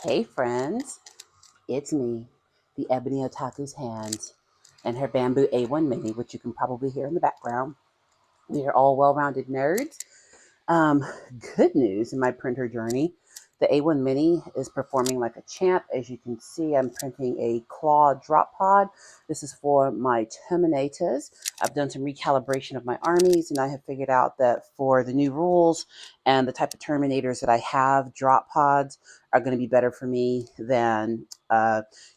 Hey friends, it's me, the Ebony Otaku's Hands, and her Bamboo A1 Mini, which you can probably hear in the background. We are all well-rounded nerds. Um, Good news in my printer journey. The A1 Mini is performing like a champ. As you can see, I'm printing a claw drop pod. This is for my Terminators. I've done some recalibration of my armies, and I have figured out that for the new rules and the type of Terminators that I have, drop pods are going to be better for me than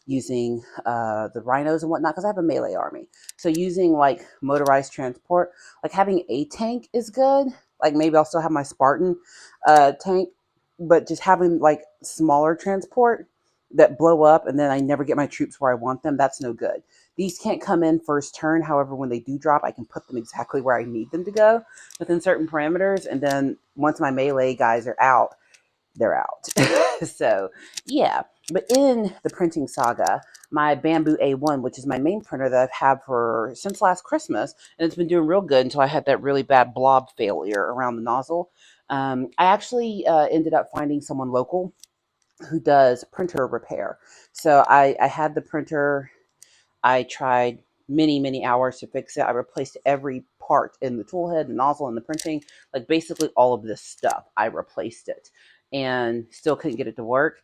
using the rhinos and whatnot, because I have a melee army. So using like motorized transport, like having a tank is good. Like maybe I'll still have my Spartan tank, but just having like smaller transport that blow up and then I never get my troops where I want them, that's no good. These can't come in first turn. However, when they do drop, I can put them exactly where I need them to go within certain parameters. And then once my melee guys are out, they're out. So yeah, but in the printing saga, my Bambu A1, which is my main printer that I've had for since last Christmas, and it's been doing real good until I had that really bad blob failure around the nozzle. I actually ended up finding someone local who does printer repair. So I had the printer. I tried many hours to fix it. I replaced every part in the tool head, the nozzle, and the printing. Like basically all of this stuff, I replaced it, and still couldn't get it to work.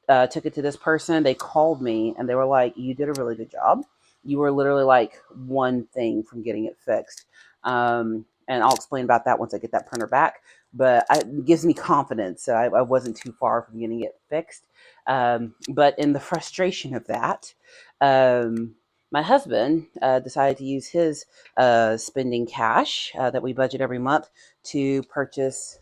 Took it to this person. They called me and they were like, "You did a really good job. You were literally like one thing from getting it fixed." And I'll explain about that once I get that printer back. But it gives me confidence. So I wasn't too far from getting it fixed. But in the frustration of that, um, my husband decided to use his spending cash that we budget every month to purchase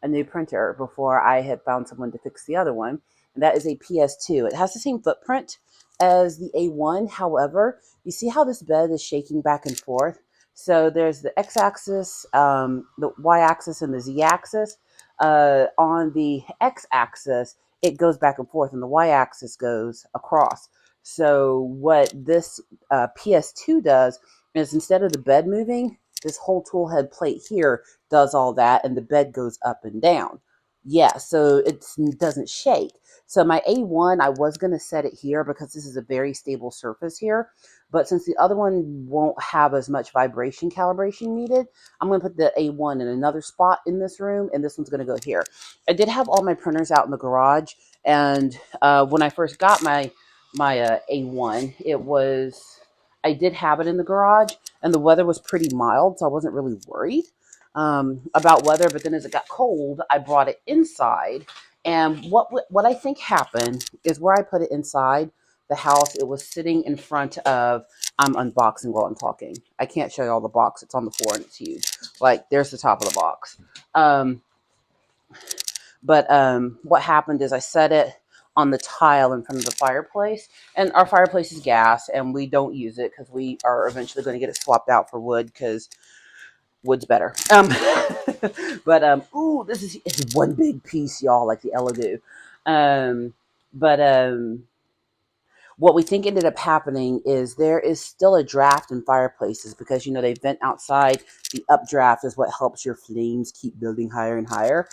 a new printer before I had found someone to fix the other one. And that is a PS2. It has the same footprint as the A1. However, you see how this bed is shaking back and forth? So there's the x-axis, the y-axis, and the z-axis. On the x-axis, it goes back and forth, and the y-axis goes across. So what this PS2 does is instead of the bed moving, this whole tool head plate here does all that, and the bed goes up and down. Yeah, so it doesn't shake. So my A1, I was going to set it here because this is a very stable surface here. But since the other one won't have as much vibration calibration needed, I'm going to put the A1 in another spot in this room, and this one's going to go here. I did have all my printers out in the garage, and when I first got my A1, I did have it in the garage, and the weather was pretty mild, so I wasn't really worried about weather. But then as it got cold, I brought it inside. And what I think happened is where I put it inside the house, it was sitting in front of, I'm unboxing while I'm talking. I can't show you all the box. It's on the floor and it's huge. Like there's the top of the box. But what happened is I set it on the tile in front of the fireplace, and our fireplace is gas, and we don't use it because we are eventually going to get it swapped out for wood because wood's better. Ooh, it's one big piece, y'all, like the Elegoo. But what we think ended up happening is there is still a draft in fireplaces because they vent outside. The updraft is what helps your flames keep building higher and higher.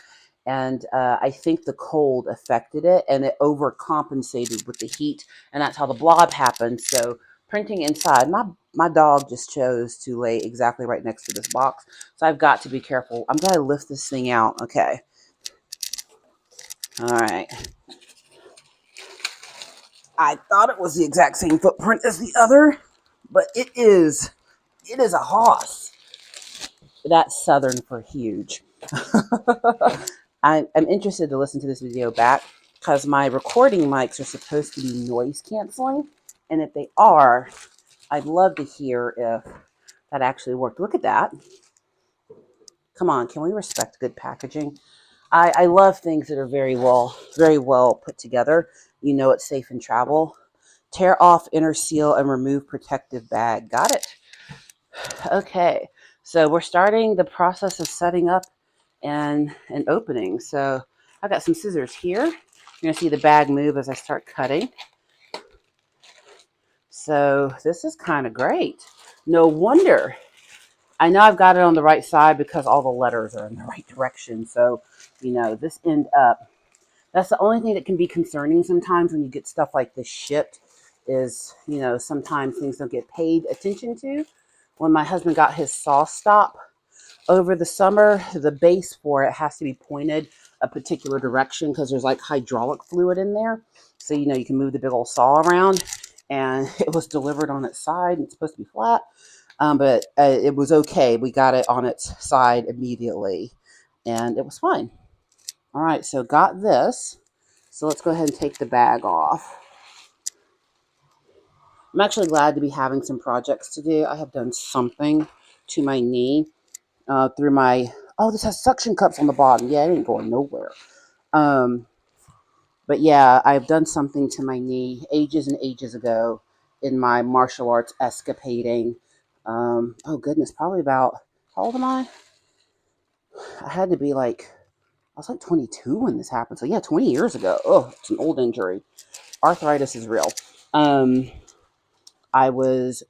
And I think the cold affected it, and it overcompensated with the heat, and that's how the blob happened. So printing inside, my dog just chose to lay exactly right next to this box, so I've got to be careful. I'm going to lift this thing out. Okay. All right. I thought it was the exact same footprint as the other, but it is. It is a hoss. That's Southern for huge. I'm interested to listen to this video back because my recording mics are supposed to be noise canceling, and if they are, I'd love to hear if that actually worked. Look at that. Come on, can we respect good packaging? I love things that are very well put together. It's safe in travel. Tear off inner seal and remove protective bag. Got it. Okay, so we're starting the process of setting up and opening. So I've got some scissors here. You're going to see the bag move as I start cutting. So this is kind of great. No wonder. I know I've got it on the right side because all the letters are in the right direction. So, this end up That's the only thing that can be concerning sometimes when you get stuff like this shipped is, sometimes things don't get paid attention to. When my husband got his saw stop over the summer, the base for it has to be pointed a particular direction because there's like hydraulic fluid in there. So, you can move the big old saw around, and it was delivered on its side and it's supposed to be flat. But it was okay. We got it on its side immediately and it was fine. All right, so got this. So let's go ahead and take the bag off. I'm actually glad to be having some projects to do. I have done something to my knee through my, oh, this has suction cups on the bottom. Yeah, it ain't going nowhere. Um, but yeah, I've done something to my knee ages and ages ago in my martial arts escapading. Oh goodness, probably about, how old am I? I had to be like, I was like 22 when this happened. So yeah, 20 years ago. Oh, it's an old injury. Arthritis is real. Um, I was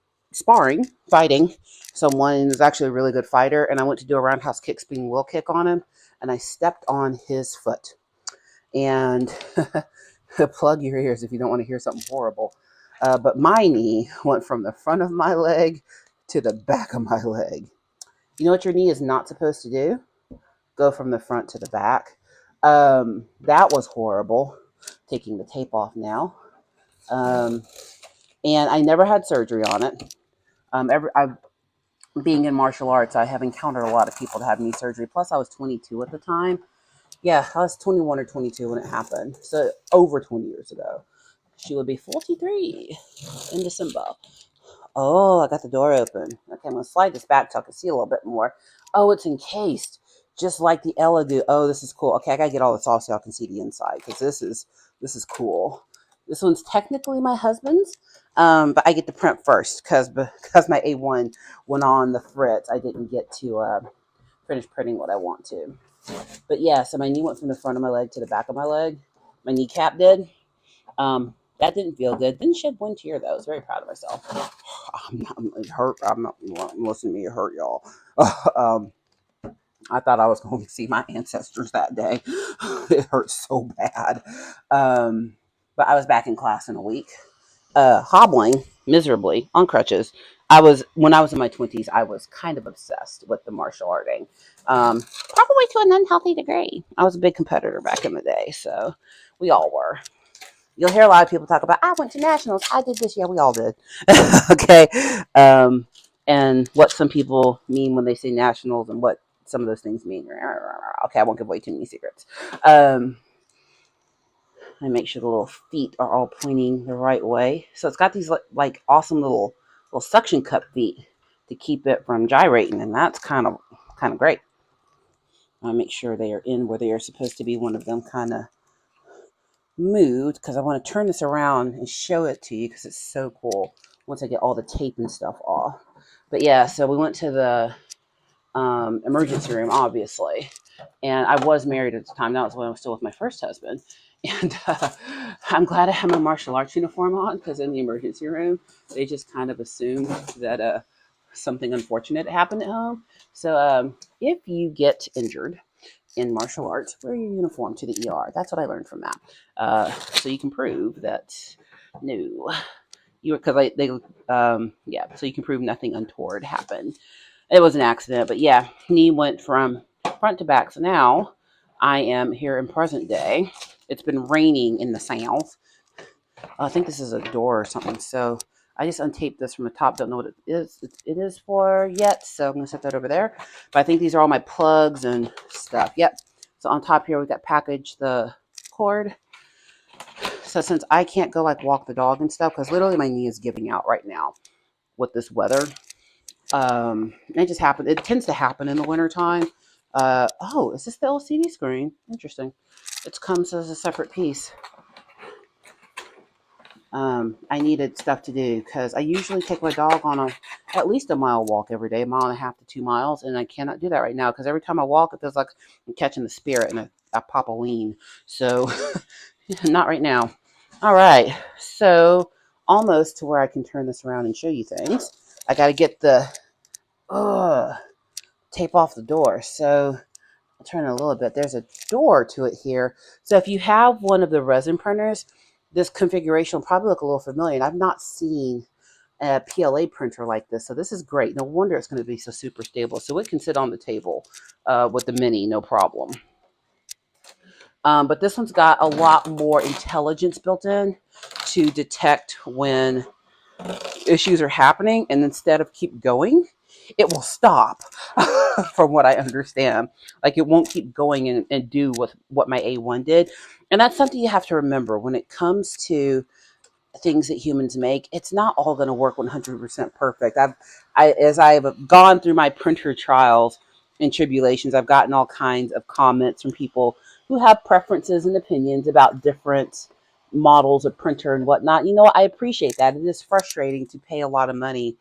fighting someone who was actually a really good fighter, and I went to do a roundhouse kick, spinning wheel kick on him, and I stepped on his foot. And plug your ears if you don't want to hear something horrible. But my knee went from the front of my leg to the back of my leg. You know what your knee is not supposed to do? Go from the front to the back. That was horrible. Taking the tape off now. Um, and I never had surgery on it. Being in martial arts, I have encountered a lot of people that have knee surgery. Plus, I was 22 at the time. Yeah, I was 21 or 22 when it happened. So over 20 years ago. She would be 43 in December. Oh, I got the door open. Okay, I'm going to slide this back so I can see a little bit more. Oh, it's encased, just like the Elegoo. Oh, this is cool. Okay, I got to get all this off so I can see the inside because this is cool. This one's technically my husband's, but I get to print first because my A1 went on the fritz. I didn't get to finish printing what I want to. But yeah, so my knee went from the front of my leg to the back of my leg. My kneecap did. That didn't feel good. Didn't shed one tear though. I was very proud of myself. It hurt. I'm not listening to me. It hurt, y'all. um, I thought I was going to see my ancestors that day. It hurt so bad. But I was back in class in a week, hobbling miserably on crutches. When I was in my 20s, I was kind of obsessed with the martial arting, probably to an unhealthy degree. I was a big competitor back in the day, so we all were. You'll hear a lot of people talk about, I went to nationals, I did this. Yeah, we all did. Okay. And what some people mean when they say nationals and what some of those things mean. Okay, I won't give away too many secrets. I make sure the little feet are all pointing the right way. So it's got these like awesome little suction cup feet to keep it from gyrating, and that's kind of great. I make sure they are in where they are supposed to be. One of them kind of moved because I want to turn this around and show it to you because it's so cool once I get all the tape and stuff off. But yeah, so we went to the emergency room, obviously. And I was married at the time. That was when I was still with my first husband. And I'm glad I had my martial arts uniform on because in the emergency room, they just kind of assumed that something unfortunate happened at home. So if you get injured in martial arts, wear your uniform to the ER. That's what I learned from that. So you can prove that no, you were because yeah. So you can prove nothing untoward happened. It was an accident, but yeah, knee went from front to back. So now I am here in present day. It's been raining in the south. I think this is a door or something. So I just untaped this from the top. Don't know what it is for yet. So I'm going to set that over there. But I think these are all my plugs and stuff. Yep. So on top here, we got packaged the cord. So since I can't go like walk the dog and stuff, because literally my knee is giving out right now with this weather. It just happened. It tends to happen in the wintertime. Oh, is this the LCD screen? Interesting. It comes as a separate piece. I needed stuff to do because I usually take my dog on at least a mile walk every day, 1.5 to 2 miles, and I cannot do that right now because every time I walk, it feels like I'm catching the spirit and I pop a lean. So, not right now. All right, so almost to where I can turn this around and show you things. I got to get the tape off the door. So I'll turn it a little bit. There's a door to it here. So if you have one of the resin printers, this configuration will probably look a little familiar. And I've not seen a PLA printer like this. So this is great. No wonder it's going to be so super stable. So it can sit on the table with the Mini, no problem. But this one's got a lot more intelligence built in to detect when issues are happening, and instead of keep going, it will stop. From what I understand, like it won't keep going and do with what my A1 did. And that's something you have to remember when it comes to things that humans make. It's not all going to work 100% perfect. As I've gone through my printer trials and tribulations, I've gotten all kinds of comments from people who have preferences and opinions about different models of printer and whatnot. You know, I appreciate that. It is frustrating to pay a lot of money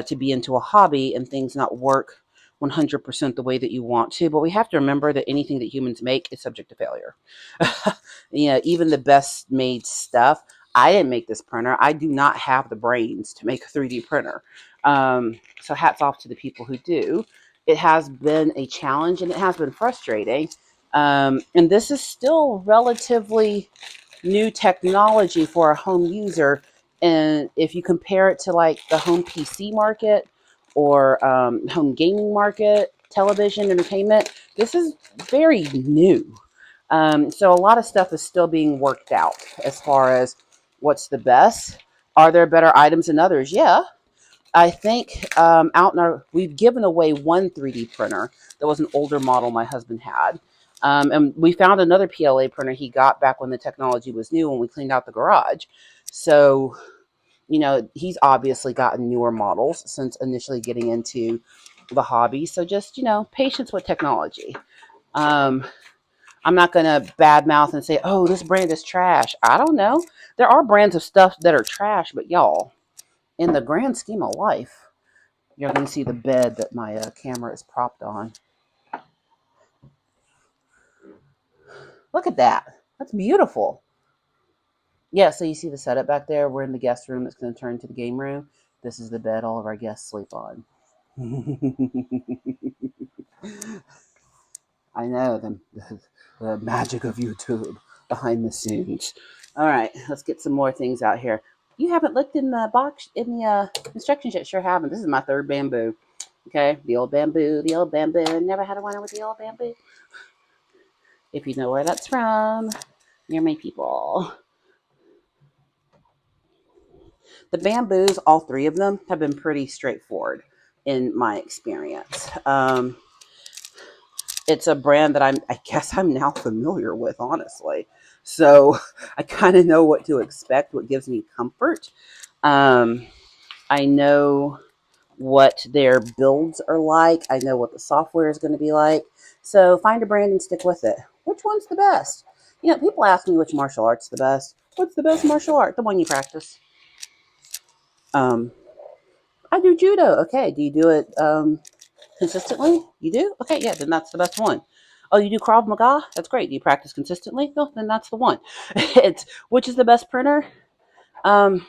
to be into a hobby and things not work 100% the way that you want to. But we have to remember that anything that humans make is subject to failure. Even the best made stuff. I didn't make this printer. I do not have the brains to make a 3D printer. So hats off to the people who do. It has been a challenge and it has been frustrating. And this is still relatively new technology for a home user. And if you compare it to like the home PC market or home gaming market, television, entertainment, this is very new. So a lot of stuff is still being worked out as far as what's the best. Are there better items than others? Yeah. I think out in we've given away one 3D printer that was an older model my husband had. And we found another PLA printer he got back when the technology was new when we cleaned out the garage. So, he's obviously gotten newer models since initially getting into the hobby. So just, patience with technology. Um, I'm not going to badmouth and say, oh, this brand is trash. I don't know. There are brands of stuff that are trash, but y'all, in the grand scheme of life, you're going to see the bed that my camera is propped on. Look at that. That's beautiful. Yeah, so you see the setup back there. We're in the guest room. It's going to turn into the game room. This is the bed all of our guests sleep on. I know the magic of YouTube behind the scenes. All right, let's get some more things out here. You haven't looked in the box in the instructions yet. Sure haven't. This is my third Bambu. Okay, the old Bambu, the old Bambu. Never had a winner with the old Bambu. If you know where that's from, you're my people. The Bambus, all three of them, have been pretty straightforward in my experience. It's a brand that I guess I'm now familiar with, honestly. So I kind of know what to expect, what gives me comfort. I know what their builds are like. I know what the software is going to be like. So find a brand and stick with it. Which one's the best? People ask me which martial art's the best. What's the best martial art? The one you practice. Um, I do judo. Okay. Do you do it consistently? You do? Okay, yeah, then that's the best one. Oh, you do Krav Maga? That's great. Do you practice consistently? No, then that's the one. It's which is the best printer? Um,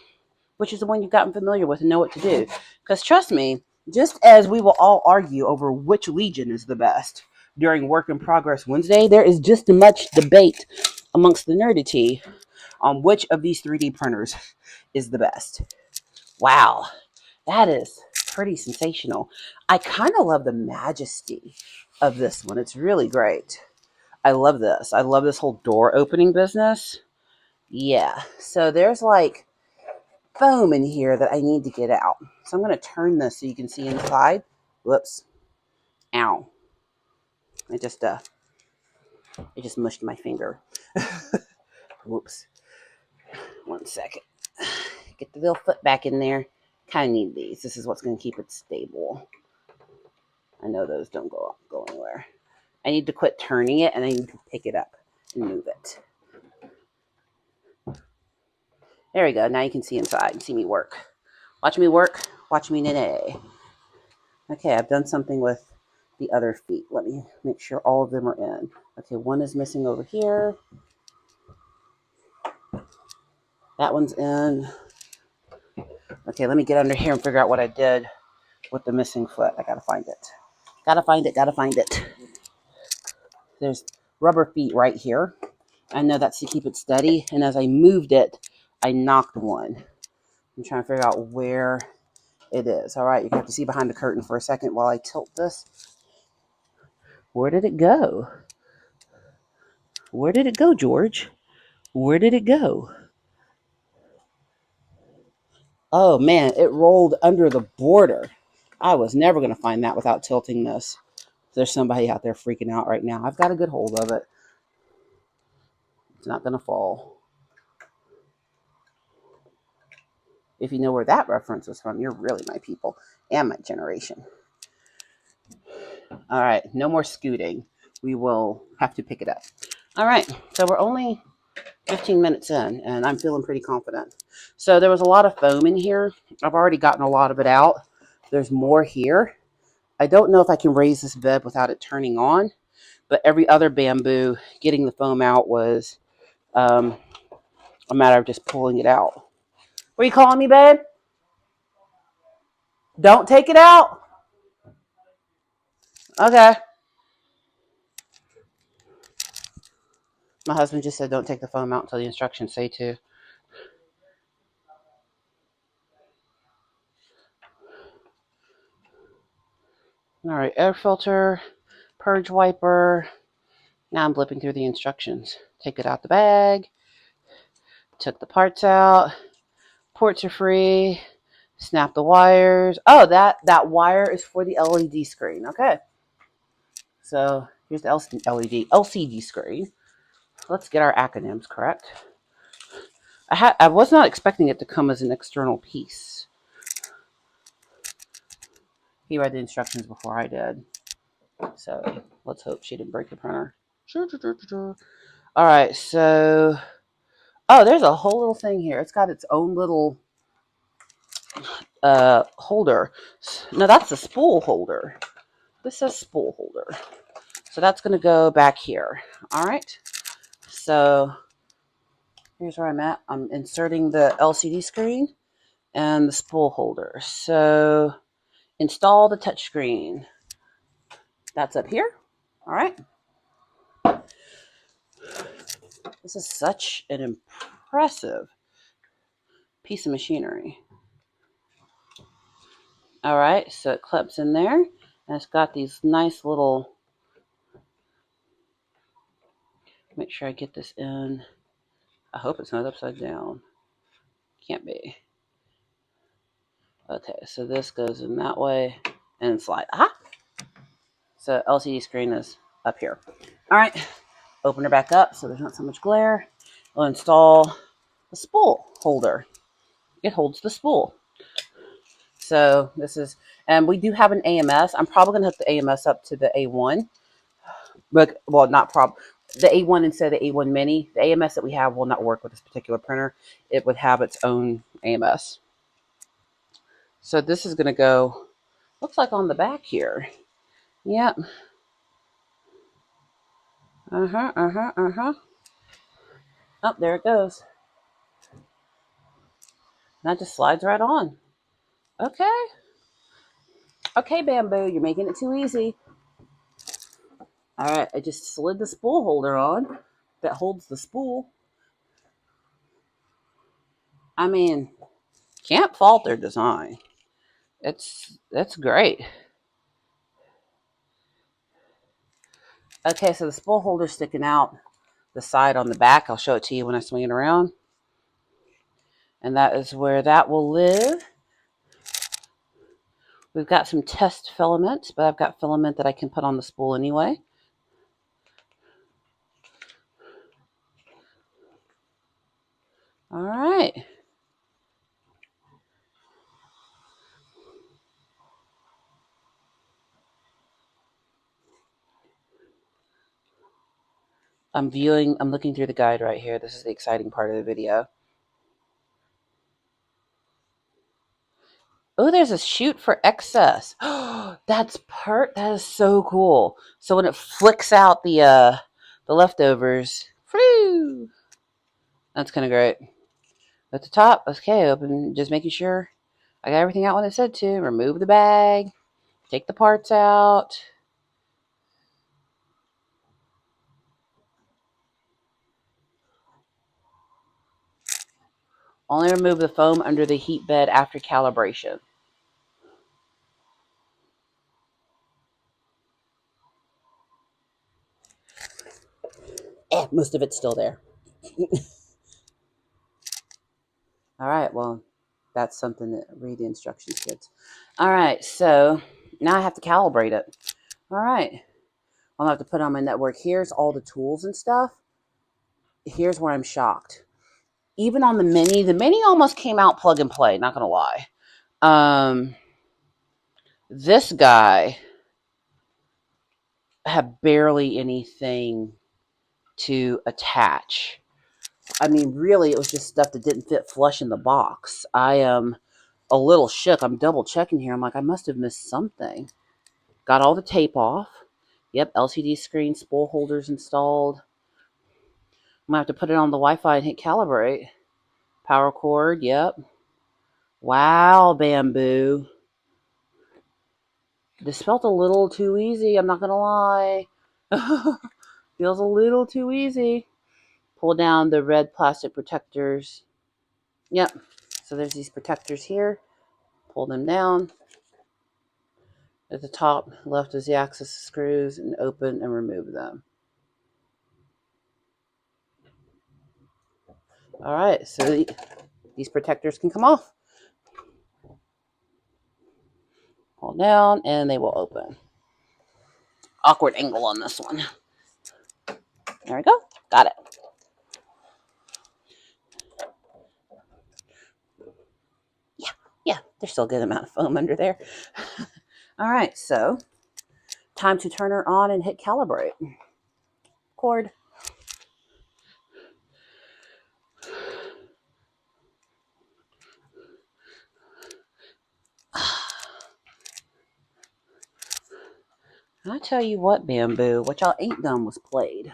which is the one you've gotten familiar with and know what to do. Because trust me, just as we will all argue over which Legion is the best during Work in Progress Wednesday, there is just as much debate amongst the nerdity on which of these 3D printers is the best. Wow, that is pretty sensational. I kind of love the majesty of this one. It's really great. I love this. I love this whole door opening business. Yeah. So there's like foam in here that I need to get out. So I'm going to turn this so you can see inside. Whoops. Ow. It just mushed my finger. Whoops. 1 second. Get the little foot back in there. Kind of need these. This is what's going to keep it stable. I know those don't go anywhere. I need to quit turning it and I need to pick it up and move it. There we go. Now you can see inside and see me work. Watch me work. Watch me nay. Okay, I've done something with the other feet. Let me make sure all of them are in. Okay, one is missing over here. That one's in. Okay, let me get under here and figure out what I did with the missing foot. I gotta find it. Gotta find it. There's rubber feet right here. I know that's to keep it steady. And as I moved it, I knocked one. I'm trying to figure out where it is. All right, you have to see behind the curtain for a second while I tilt this. Where did it go? Where did it go, George? Where did it go? Oh man, it rolled under the border. I was never going to find that without tilting this. There's somebody out there freaking out right now. I've got a good hold of it. It's not going to fall. If you know where that reference was from, you're really my people and my generation. All right, no more scooting. We will have to pick it up. All right, so we're only 15 minutes in, and I'm feeling pretty confident. So there was a lot of foam in here. I've already gotten a lot of it out. There's more here. I don't know if I can raise this bed without it turning on, but every other bamboo, getting the foam out was a matter of just pulling it out. What are you calling me, babe? Don't take it out? Okay. My husband just said don't take the foam out until the instructions say to. All right, air filter, purge wiper. Now I'm flipping through the instructions. Take it out the bag. Took the parts out. Ports are free. Snap the wires. Oh, that wire is for the LED screen. Okay. So here's the LCD screen. Let's get our acronyms correct. I was not expecting it to come as an external piece. He read the instructions before I did. So let's hope she didn't break the printer. All right, so there's a whole little thing here. It's got its own little holder. No, that's the spool holder. This says spool holder. So that's going to go back here. All right. So here's where I'm at. I'm inserting the LCD screen and the spool holder. So install the touchscreen. That's up here. All right. This is such an impressive piece of machinery. All right, so it clips in there, and it's got these nice little, make sure I get this in. I hope it's not upside down. Can't be. Okay, so this goes in that way and slide. Aha! So LCD screen is up here. All right, open her back up so there's not so much glare. We'll install the spool holder. It holds the spool. So this is, and we do have an AMS. I'm probably going to hook the AMS up to the A1. But, well, not the A1 instead of the A1 Mini. The AMS that we have will not work with this particular printer. It would have its own AMS. So this is going to go, looks like on the back here. Yep. Oh, there it goes. That just slides right on. Okay. Okay, Bambu, you're making it too easy. All right, I just slid the spool holder on that holds the spool. I mean, can't fault their design. It's great. Okay, so the spool holder's sticking out the side on the back. I'll show it to you when I swing it around. And that is where that will live. We've got some test filament, but I've got filament that I can put on the spool anyway. All right. I'm looking through the guide right here. This is the exciting part of the video. Oh, there's a chute for excess. That is so cool. So when it flicks out the leftovers, whew, that's kind of great. At the top, okay, open, just making sure I got everything out when it said to. Remove the bag, take the parts out. Only remove the foam under the heat bed after calibration. Most of it's still there. All right, well, that's something that read the instructions, kids. All right, so now I have to calibrate it. All right, I'll have to put on my network. Here's all the tools and stuff. Here's where I'm shocked. Even on the mini almost came out plug and play, not gonna lie. This guy had barely anything to attach. I mean, really, it was just stuff that didn't fit flush in the box. I am a little shook. I'm double checking here. I'm like, I must have missed something. Got all the tape off. Yep, LCD screen, spool holders installed. I'm gonna have to put it on the Wi-Fi and hit calibrate. Power cord, yep. Wow, Bambu. This felt a little too easy, I'm not gonna lie. Feels a little too easy. Pull down the red plastic protectors. Yep, so there's these protectors here. Pull them down. At the top left is the access screws, and open and remove them. All right, so these protectors can come off. Pull down and they will open. Awkward angle on this one. There we go. Got it. Yeah, there's still a good amount of foam under there. All right, so time to turn her on and hit calibrate. Cord. I tell you what, Bambu, what y'all ain't done was played.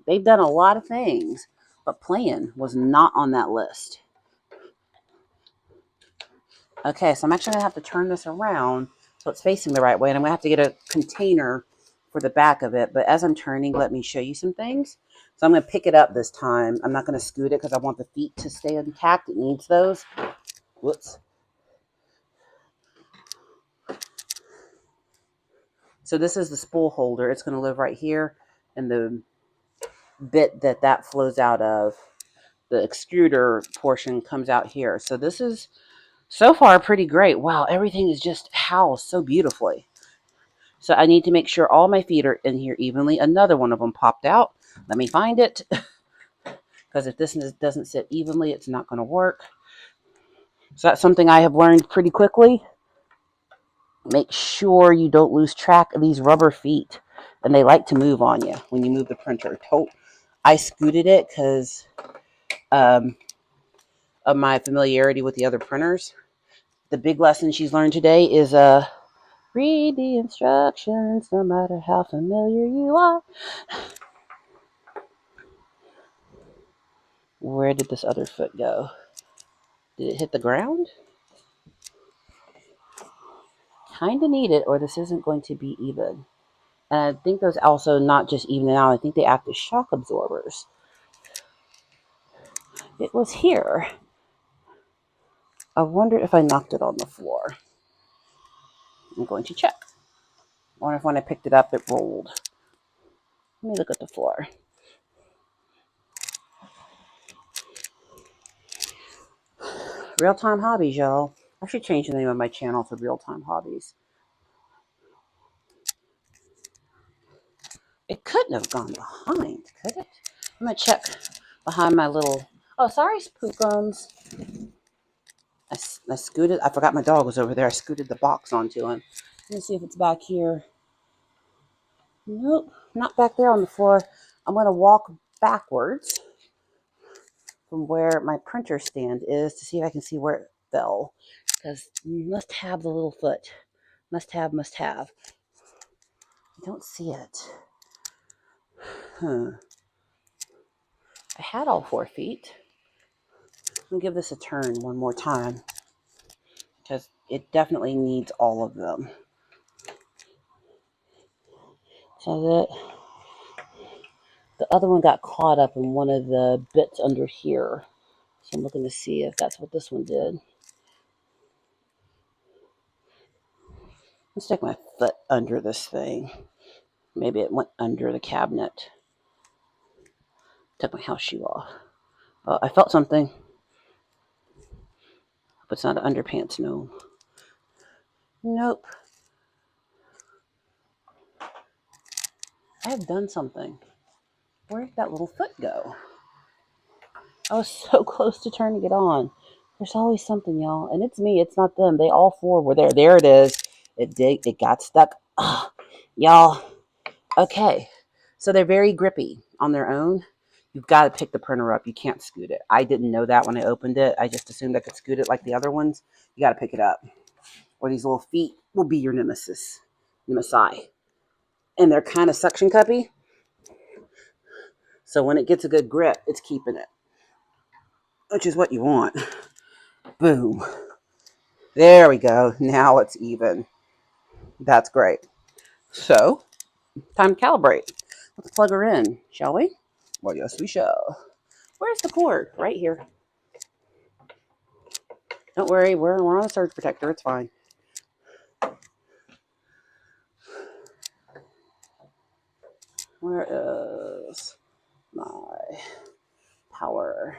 They've done a lot of things, but playing was not on that list. Okay, so I'm actually going to have to turn this around so it's facing the right way, and I'm going to have to get a container for the back of it. But as I'm turning, let me show you some things. So I'm going to pick it up this time. I'm not going to scoot it because I want the feet to stay intact. It needs those. Whoops. So this is the spool holder. It's going to live right here, and the bit that flows out of, the extruder portion, comes out here. So this is so far pretty great. Wow, everything is just housed so beautifully. So I need to make sure all my feet are in here evenly. Another one of them popped out. Let me find it. Because if this doesn't sit evenly, it's not going to work. So that's something I have learned pretty quickly. Make sure you don't lose track of these rubber feet. And they like to move on you when you move the printer. I scooted it because of my familiarity with the other printers. The big lesson she's learned today is read the instructions no matter how familiar you are. Where did this other foot go? Did it hit the ground? Kind of need it, or this isn't going to be even. And I think those also not just even out. I think they act as shock absorbers. It was here. I wonder if I knocked it on the floor. I'm going to check. I wonder if when I picked it up, it rolled. Let me look at the floor. Real Time Hobbies, y'all. I should change the name of my channel to Real Time Hobbies. It couldn't have gone behind, could it? I'm going to check behind my little... Oh, sorry, Spookums. I scooted... I forgot my dog was over there. I scooted the box onto him. Let me see if it's back here. Nope, not back there on the floor. I'm going to walk backwards from where my printer stand is to see if I can see where it fell. Because you must have the little foot. Must have, must have. I don't see it. I had all 4 feet. Let me give this a turn one more time. Because it definitely needs all of them. So that the other one got caught up in one of the bits under here. I'm looking to see if that's what this one did. Let's stick my foot under this thing. Maybe it went under the cabinet. Took my house shoe off. Oh, I felt something. But it's not an underpants, no. Nope. I have done something. Where did that little foot go? I was so close to turning it on. There's always something, y'all. And it's me. It's not them. They all four were there. There it is. It got stuck. Ugh. Y'all. Okay. So they're very grippy on their own. You've got to pick the printer up. You can't scoot it. I didn't know that when I opened it. I just assumed I could scoot it like the other ones. You got to pick it up. Or these little feet will be your nemesis. Nemesi. And they're kind of suction cuppy. So when it gets a good grip, it's keeping it. Which is what you want. Boom. There we go. Now it's even. That's great. So, time to calibrate. Let's plug her in, shall we? Well, yes, we shall. Where's the cord? Right here. Don't worry, we're on a surge protector. It's fine. Where is my power?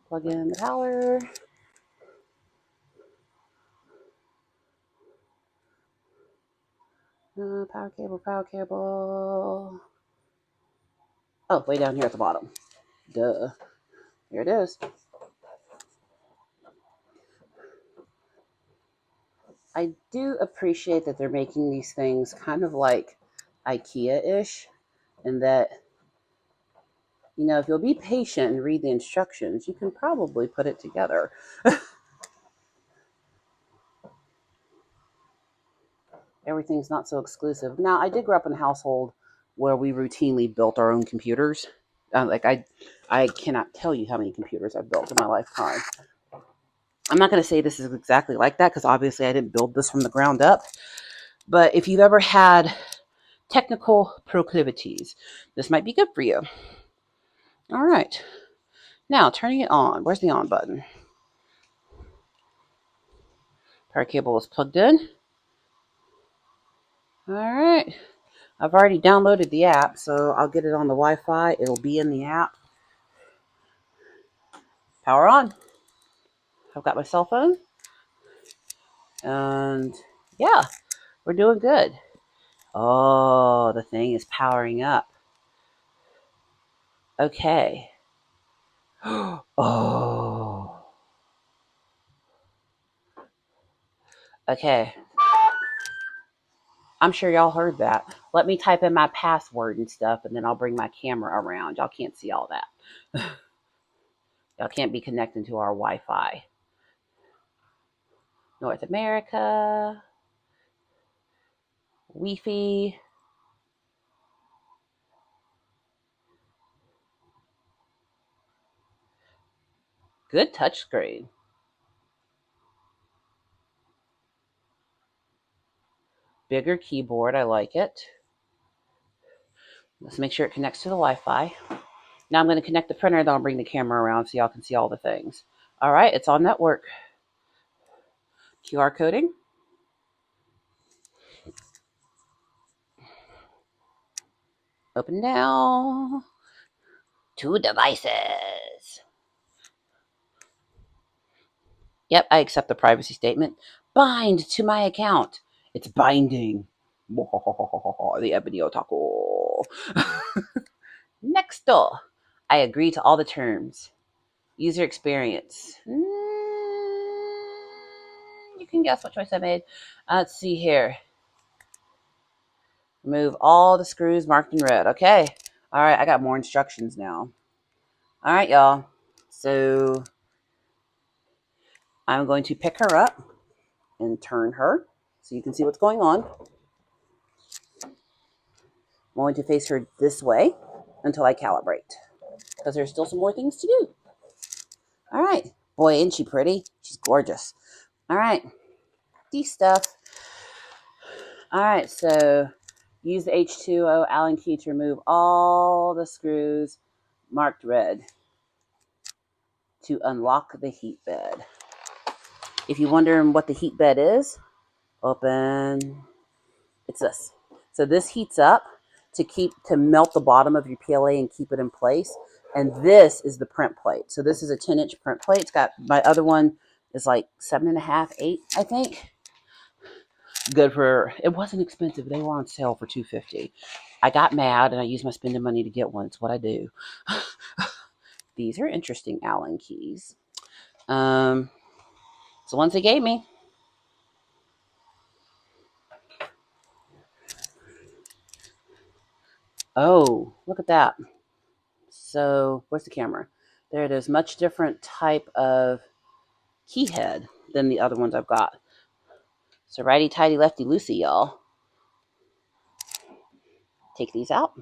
Plug in the power. Power cable, power cable. Oh, way down here at the bottom. Duh. Here it is. I do appreciate that they're making these things kind of like IKEA-ish, and that, you know, if you'll be patient and read the instructions, you can probably put it together. Everything's not so exclusive. Now, I did grow up in a household where we routinely built our own computers. I cannot tell you how many computers I've built in my lifetime. I'm not going to say this is exactly like that because obviously I didn't build this from the ground up. But if you've ever had technical proclivities, this might be good for you. All right. Now, turning it on. Where's the on button? Power cable is plugged in. All right. I've already downloaded the app, so I'll get it on the Wi-Fi. It'll be in the app. Power on. I've got my cell phone. And yeah, we're doing good. Oh, the thing is powering up. Okay. Oh. Okay. I'm sure y'all heard that. Let me type in my password and stuff, and then I'll bring my camera around. Y'all can't see all that. Y'all can't be connecting to our Wi-Fi. North America. Wi-Fi. Good touchscreen. Bigger keyboard. I like it. Let's make sure it connects to the Wi-Fi. Now I'm going to connect the printer, then I'll bring the camera around so y'all can see all the things. All right, it's on network. QR coding. Open now. 2 devices. Yep, I accept the privacy statement. Bind to my account. It's binding. The Ebony Otaku. Next door. I agree to all the terms. User experience. You can guess what choice I made. Let's see here. Remove all the screws marked in red. Okay. All right, I got more instructions now. All right, y'all. So I'm going to pick her up and turn her so you can see what's going on. I'm going to face her this way until I calibrate because there's still some more things to do. All right. Boy, isn't she pretty? She's gorgeous. All right. D stuff. All right, so Use the H2O Allen key to remove all the screws marked red to unlock the heat bed. If you're wondering what the heat bed is, open. It's this. So this heats up to melt the bottom of your PLA and keep it in place. And this is the print plate. So this is a 10-inch print plate. It's got, my other one is like 7.5, 8, I think. Good for, it wasn't expensive. They were on sale for $2.50. I got mad and I used my spending money to get one. It's what I do. These are interesting Allen keys. It's the ones they gave me. Oh, look at that. So where's the camera? There it is. Much different type of key head than the other ones I've got. So righty tighty, lefty loosey, y'all. Take these out.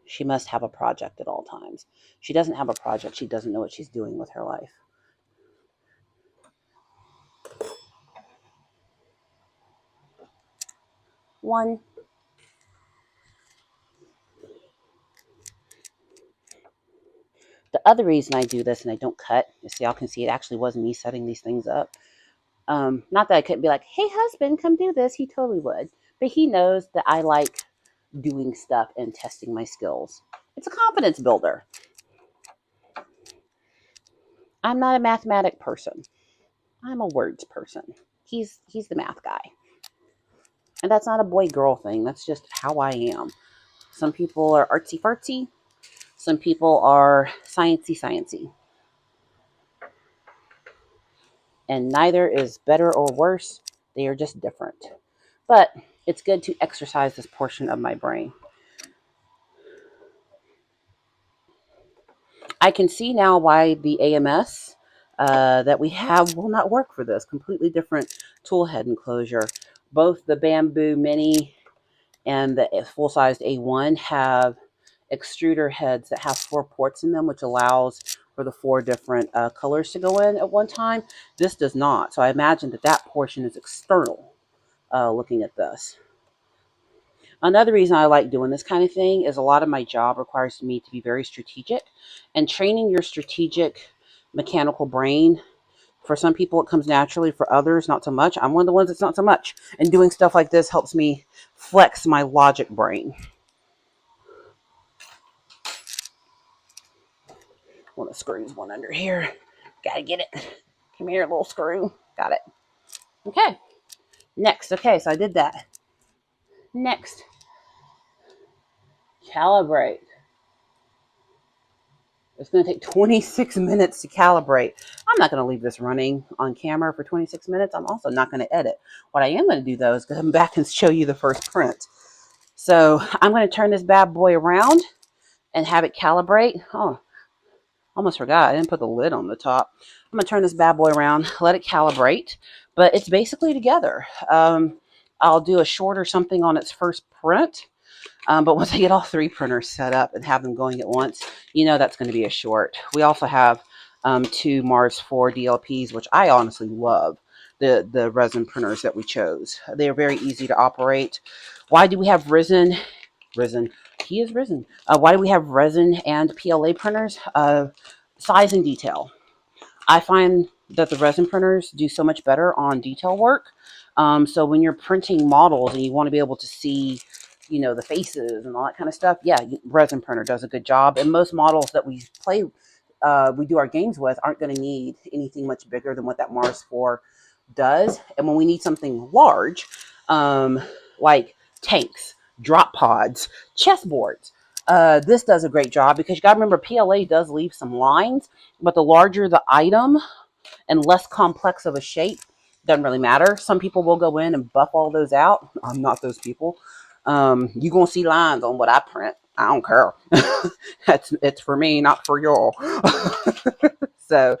She must have a project at all times. She doesn't have a project. She doesn't know what she's doing with her life. One. The other reason I do this and I don't cut is so y'all can see it actually wasn't me setting these things up. Not that I couldn't be like, hey, husband, come do this. He totally would. But he knows that I like doing stuff and testing my skills. It's a confidence builder. I'm not a mathematic person. I'm a words person. He's the math guy. And that's not a boy-girl thing. That's just how I am. Some people are artsy-fartsy. Some people are sciencey-sciencey. And neither is better or worse. They are just different. But it's good to exercise this portion of my brain. I can see now why the AMS that we have will not work for this. Completely different tool head enclosure. Both the Bambu Mini and the full-sized A1 have extruder heads that have 4 ports in them, which allows for the 4 different colors to go in at one time. This does not. So I imagine that that portion is external looking at this. Another reason I like doing this kind of thing is a lot of my job requires me to be very strategic, and training your strategic mechanical brain, for some people it comes naturally, for others not so much. I'm one of the ones that's not so much, and doing stuff like this helps me flex my logic brain. One of the screws, one under here. Gotta get it. Come here, little screw. Got it. Okay. Next. Okay, so I did that. Next. Calibrate. It's going to take 26 minutes to calibrate. I'm not going to leave this running on camera for 26 minutes. I'm also not going to edit. What I am going to do, though, is come back and show you the first print. So I'm going to turn this bad boy around and have it calibrate. Oh, almost forgot. I didn't put the lid on the top. I'm going to turn this bad boy around, let it calibrate. But it's basically together. I'll do a short or something on its first print. But once I get all 3 printers set up and have them going at once, you know that's going to be a short. We also have 2 Mars 4 DLPs, which I honestly love, the resin printers that we chose. They are very easy to operate. Why do we have resin? He is risen. Why do we have resin and PLA printers? Size and detail. I find that the resin printers do so much better on detail work. So when you're printing models and you want to be able to see, you know, the faces and all that kind of stuff, yeah, resin printer does a good job. And most models that we do our games with aren't going to need anything much bigger than what that Mars 4 does. And when we need something large, like tanks, drop pods, chessboards, this does a great job, because you got to remember PLA does leave some lines, but the larger the item and less complex of a shape, doesn't really matter. Some people will go in and buff all those out. I'm not those people. You're going to see lines on what I print. I don't care. It's for me, not for y'all. So,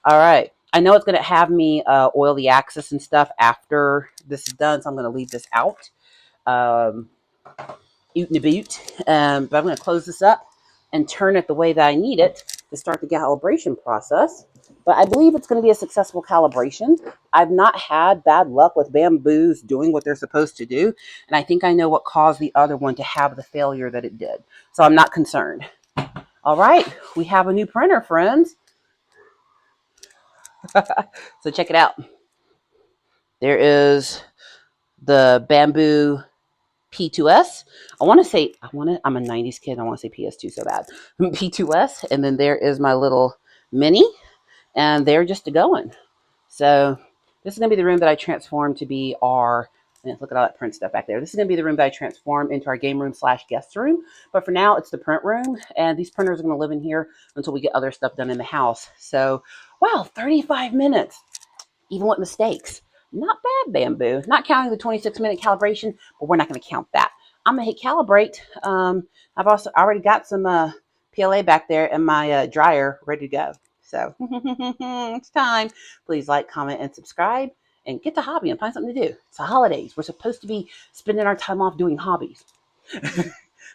all right. I know it's going to have me oil the axis and stuff after this is done, so I'm going to leave this out. Oot and a boot. But I'm going to close this up and turn it the way that I need it to start the calibration process. But I believe it's going to be a successful calibration. I've not had bad luck with Bambus doing what they're supposed to do. And I think I know what caused the other one to have the failure that it did. So I'm not concerned. All right, we have a new printer, friends. So check it out. There is the Bambu P2S. I'm a 90s kid. I want to say PS2 so bad. P2S. And then there is my little mini. And they're just a going. So this is going to be the room that I transform to be our, look at all that print stuff back there. This is going to be the room that I transform into our game room / guest room. But for now, it's the print room. And these printers are going to live in here until we get other stuff done in the house. So, wow, 35 minutes, even with mistakes. Not bad, Bambu. Not counting the 26-minute calibration, but we're not going to count that. I'm going to hit calibrate. I've also already got some PLA back there in my dryer ready to go. So it's time. Please like, comment, and subscribe, and get to hobby and find something to do. It's the holidays. We're supposed to be spending our time off doing hobbies.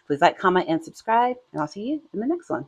Please like, comment, and subscribe, and I'll see you in the next one.